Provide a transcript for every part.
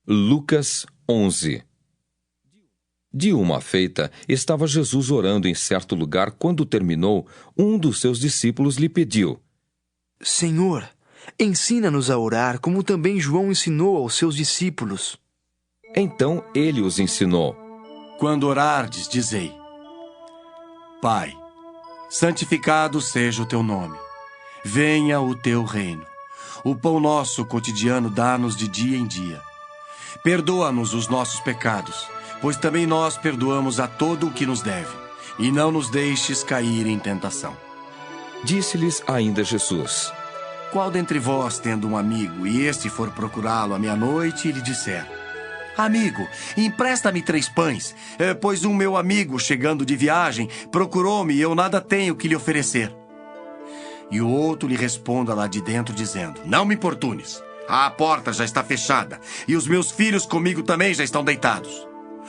Lucas 11. De uma feita, estava Jesus orando em certo lugar. Quando terminou, um dos seus discípulos lhe pediu: Senhor, ensina-nos a orar, como também João ensinou aos seus discípulos. Então ele os ensinou: Quando orardes, dizei: Pai, santificado seja o teu nome. Venha o teu reino. O pão nosso cotidiano dá-nos de dia em dia. Perdoa-nos os nossos pecados, pois também nós perdoamos a todo o que nos deve. E não nos deixes cair em tentação. Disse-lhes ainda Jesus: Qual dentre vós, tendo um amigo, e este for procurá-lo à meia-noite, e lhe disser: Amigo, empresta-me 3 pães, pois um meu amigo, chegando de viagem, procurou-me e eu nada tenho que lhe oferecer. E o outro lhe responda lá de dentro, dizendo: Não me importunes, a porta já está fechada, e os meus filhos comigo também já estão deitados.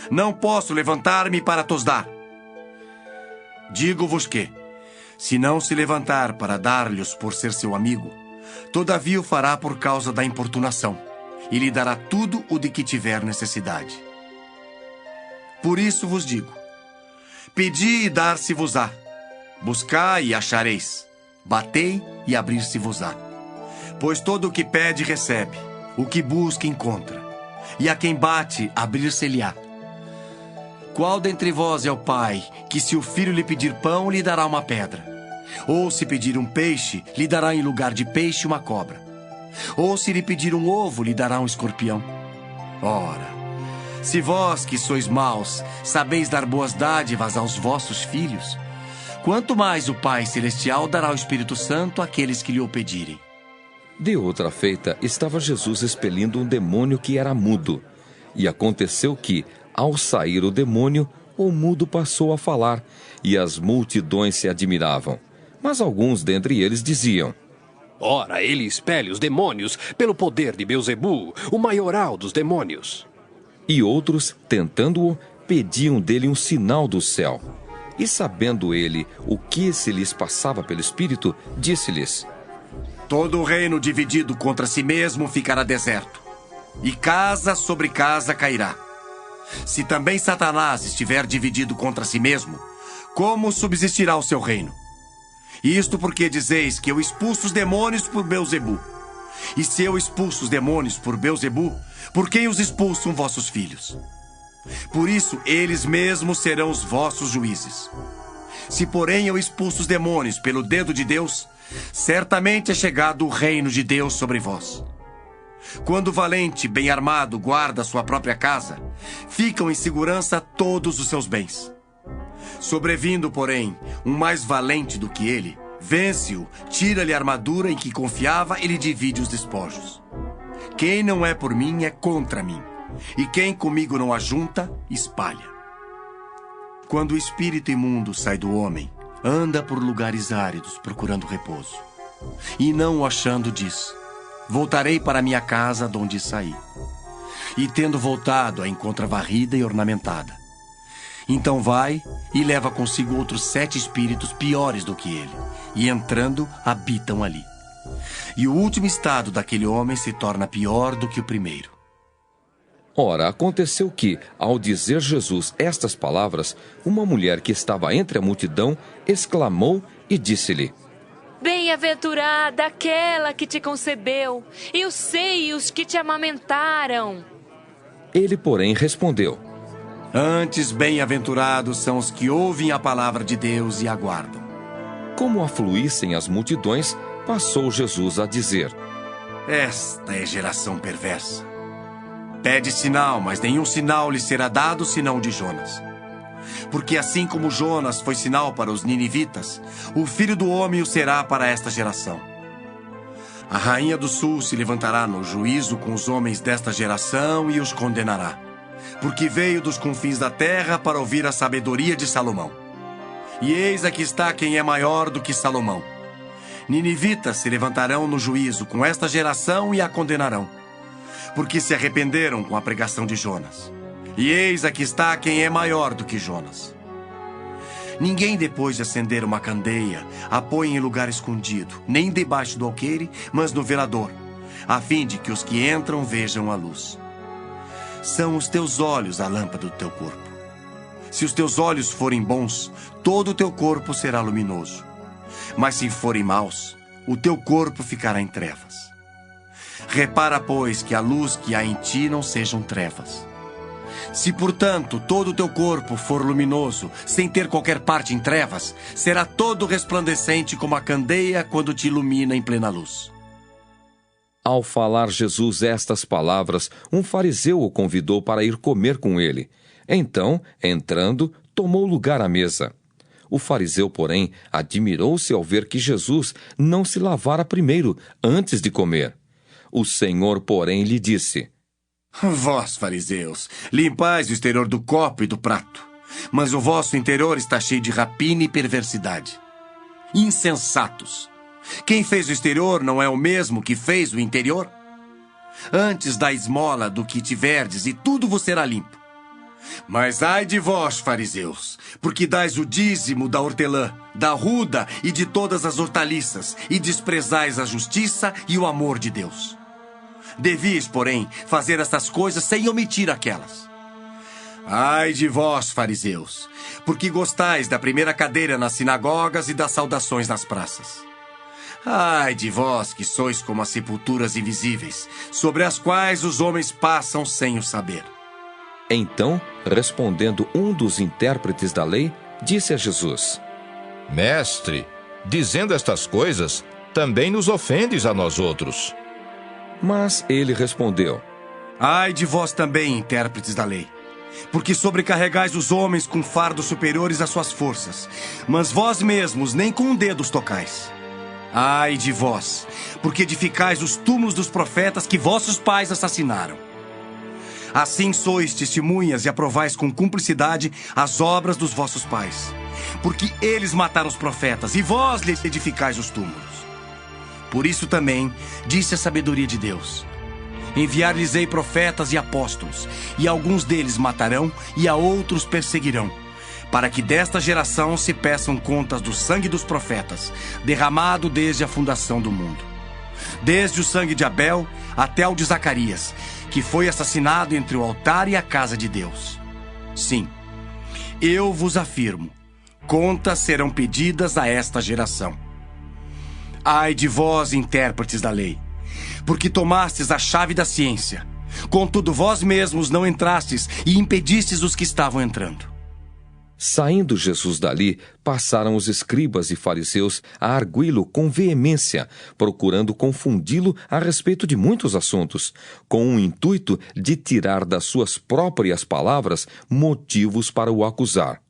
Não posso levantar-me para tos dar. Digo-vos que, se não se levantar para dar-lhes por ser seu amigo, todavia o fará por causa da importunação, e lhe dará tudo o de que tiver necessidade. Por isso vos digo: pedi e dar-se-vos-á, buscai e achareis, batei e abrir-se-vos-á. Pois todo o que pede recebe, o que busca encontra, e a quem bate abrir-se-lhe-á. Qual dentre vós é o pai, que se o filho lhe pedir pão, lhe dará uma pedra? Ou se pedir um peixe, lhe dará em lugar de peixe uma cobra? Ou se lhe pedir um ovo, lhe dará um escorpião? Ora, se vós, que sois maus, sabeis dar boas dádivas aos vossos filhos, quanto mais o Pai Celestial dará o Espírito Santo àqueles que lhe o pedirem. De outra feita, estava Jesus expelindo um demônio que era mudo. E aconteceu que, ao sair o demônio, o mudo passou a falar, e as multidões se admiravam. Mas alguns dentre eles diziam: Ora, ele expele os demônios pelo poder de Beelzebu, o maioral dos demônios. E outros, tentando-o, pediam dele um sinal do céu. E sabendo ele o que se lhes passava pelo Espírito, disse-lhes: Todo o reino dividido contra si mesmo ficará deserto, e casa sobre casa cairá. Se também Satanás estiver dividido contra si mesmo, como subsistirá o seu reino? Isto porque dizeis que eu expulso os demônios por Beelzebu. E se eu expulso os demônios por Beelzebu, por quem os expulsam vossos filhos? Por isso, eles mesmos serão os vossos juízes. Se, porém, eu expulso os demônios pelo dedo de Deus, certamente é chegado o reino de Deus sobre vós. Quando o valente, bem armado, guarda sua própria casa, ficam em segurança todos os seus bens. Sobrevindo, porém, um mais valente do que ele, vence-o, tira-lhe a armadura em que confiava e lhe divide os despojos. Quem não é por mim é contra mim, e quem comigo não ajunta, espalha. Quando o espírito imundo sai do homem, anda por lugares áridos procurando repouso. E não o achando, diz: Voltarei para minha casa de onde saí. E tendo voltado, a encontra varrida e ornamentada. Então vai e leva consigo outros 7 espíritos piores do que ele, e entrando, habitam ali. E o último estado daquele homem se torna pior do que o primeiro. Ora, aconteceu que, ao dizer Jesus estas palavras, uma mulher que estava entre a multidão exclamou e disse-lhe: Bem-aventurada aquela que te concebeu, e os seios que te amamentaram. Ele, porém, respondeu: Antes, bem-aventurados são os que ouvem a palavra de Deus e aguardam. Como afluíssem as multidões, passou Jesus a dizer: Esta é geração perversa. Pede sinal, mas nenhum sinal lhe será dado senão o de Jonas. Porque assim como Jonas foi sinal para os ninivitas, o Filho do Homem o será para esta geração. A rainha do sul se levantará no juízo com os homens desta geração e os condenará, porque veio dos confins da terra para ouvir a sabedoria de Salomão. E eis aqui está quem é maior do que Salomão. Ninivitas se levantarão no juízo com esta geração e a condenarão, porque se arrependeram com a pregação de Jonas. E eis aqui está quem é maior do que Jonas. Ninguém, depois de acender uma candeia, a põe em lugar escondido, nem debaixo do alqueire, mas no velador, a fim de que os que entram vejam a luz. São os teus olhos a lâmpada do teu corpo. Se os teus olhos forem bons, todo o teu corpo será luminoso. Mas se forem maus, o teu corpo ficará em trevas. Repara, pois, que a luz que há em ti não sejam trevas. Se, portanto, todo o teu corpo for luminoso, sem ter qualquer parte em trevas, será todo resplandecente como a candeia quando te ilumina em plena luz. Ao falar Jesus estas palavras, um fariseu o convidou para ir comer com ele. Então, entrando, tomou lugar à mesa. O fariseu, porém, admirou-se ao ver que Jesus não se lavara primeiro, antes de comer. O Senhor, porém, lhe disse: Vós, fariseus, limpais o exterior do copo e do prato, mas o vosso interior está cheio de rapina e perversidade. Insensatos! Quem fez o exterior não é o mesmo que fez o interior? Antes dá esmola do que tiverdes, e tudo vos será limpo. Mas ai de vós, fariseus, porque dais o dízimo da hortelã, da ruda e de todas as hortaliças, e desprezais a justiça e o amor de Deus. Devíeis, porém, fazer estas coisas sem omitir aquelas. Ai de vós, fariseus, porque gostais da primeira cadeira nas sinagogas e das saudações nas praças. Ai de vós que sois como as sepulturas invisíveis, sobre as quais os homens passam sem o saber. Então, respondendo um dos intérpretes da lei, disse a Jesus: Mestre, dizendo estas coisas, também nos ofendes a nós outros. Mas ele respondeu: Ai de vós também, intérpretes da lei, porque sobrecarregais os homens com fardos superiores às suas forças, mas vós mesmos nem com um dedo os tocais. Ai de vós, porque edificais os túmulos dos profetas que vossos pais assassinaram. Assim sois testemunhas e aprovais com cumplicidade as obras dos vossos pais, porque eles mataram os profetas e vós lhes edificais os túmulos. Por isso também disse a sabedoria de Deus: Enviar-lhes-ei profetas e apóstolos, e alguns deles matarão e a outros perseguirão, para que desta geração se peçam contas do sangue dos profetas, derramado desde a fundação do mundo, desde o sangue de Abel até o de Zacarias, que foi assassinado entre o altar e a casa de Deus. Sim, eu vos afirmo, contas serão pedidas a esta geração. Ai de vós, intérpretes da lei, porque tomastes a chave da ciência, contudo vós mesmos não entrastes e impedistes os que estavam entrando. Saindo Jesus dali, passaram os escribas e fariseus a arguí-lo com veemência, procurando confundi-lo a respeito de muitos assuntos, com o intuito de tirar das suas próprias palavras motivos para o acusar.